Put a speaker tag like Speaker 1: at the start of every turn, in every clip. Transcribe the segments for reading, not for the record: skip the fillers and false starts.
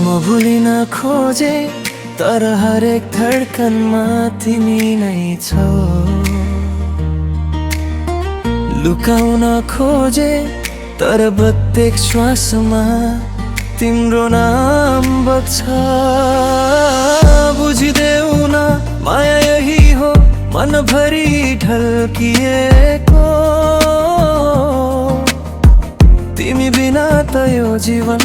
Speaker 1: म भुलिन खोजे तर हरेक धड्कनमा तिमी नै छौ। लुकाउन खोजे तर प्रत्येक श्वासमा तिम्रो नाम बग्छ। बुझिदेऊ न माया यही हो मनभरि ढल्किएको। तिमी बिना त यो जीवन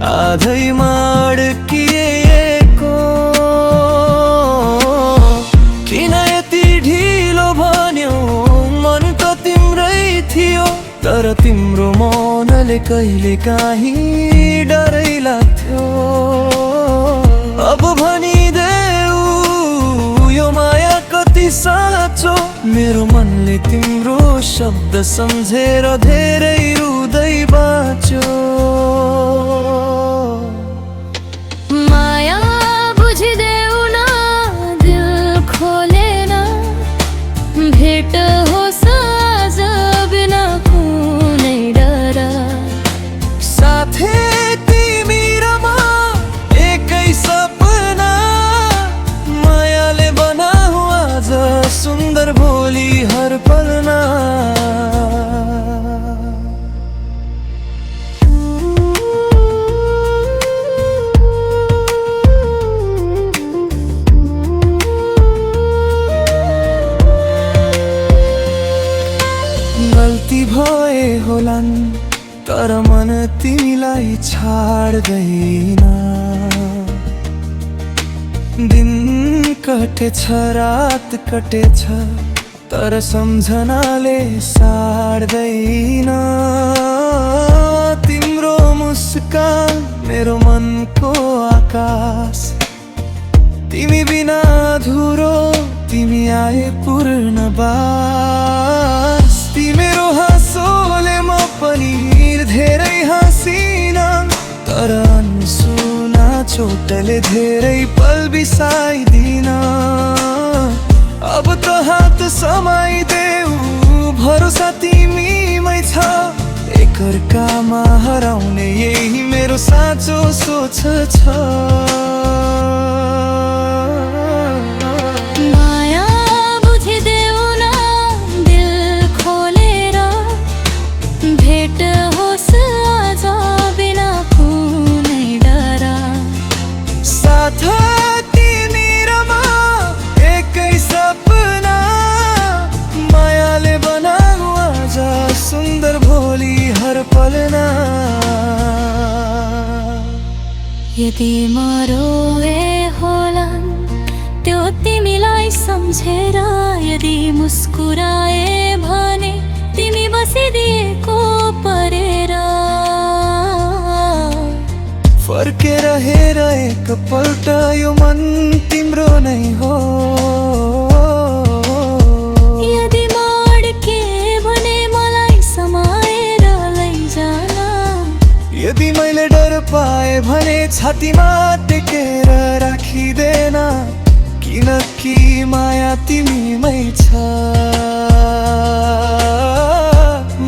Speaker 1: आधैमा अड्किएको। किन यति ढिलो भन्यौ मन त तिम्रै थियो। तर तिम्रो मौनले कहिले काहीँ डरै लाग्थ्यो। अब भनिदेऊ यो माया कति साँचो। मेरो मनले तिम्रो शब्द सम्झेर धेरै रुँदै बाँच्यो।
Speaker 2: माया बुझिदेऊ न दिल खोलेन भेट होस् आज बिना कुनै डर।
Speaker 1: साथै तिमी र म एकै सपना मायाले बनाऊ आज सुन्दर भोलि हर पलना। गल्ती भए होलान् तर मन तिमीलाई छाड्दैन। दिन कटेछ रात कटेछ तर सम्झनाले साड्दैन। तिम्रो मुस्कान मेरो मनको आकाश। तिमी बिना अधुरो तिमी आए पूर्णबास। तिम्रो हाँसोले म पनि धेरै हाँसिन तर अनसुना चोटले धेरै पल बिसाइदिन। अब त हात समाइदेऊ भरोसा तिमीमै छ। एकअर्कामा हराउने यही मेरो साँचो सोच छ।
Speaker 2: माया बुझिदेऊ न दिल खोलेर भेट होस् आज बिना कुनै डर।
Speaker 1: साथ तिमी र म एकै सपना मायाले बनाऊ आज सुन्दर भोलि हर पलना।
Speaker 2: यदि म रोए होलान् त्यो तिमीलाई सम्झेर। यदि मुस्कुराए भने तिमी बसिदिएको परेर।
Speaker 1: फर्केर हेर एकपल्ट यो मन तिम्रो नै हो।
Speaker 2: यदि म अड्के भने मलाई समाएर लैजान।
Speaker 1: यदि मैले डर पाए भने छातीमा टेकेर राखिदेन। किनकि माया तिमीमै छ।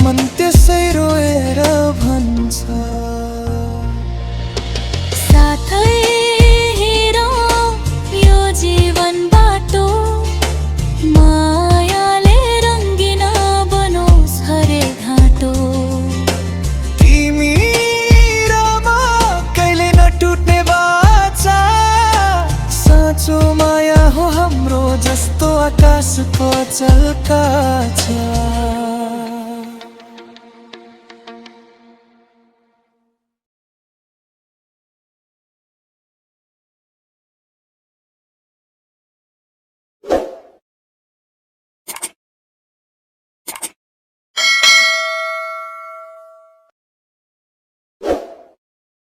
Speaker 1: मन त्यसै रोएर भन्छ।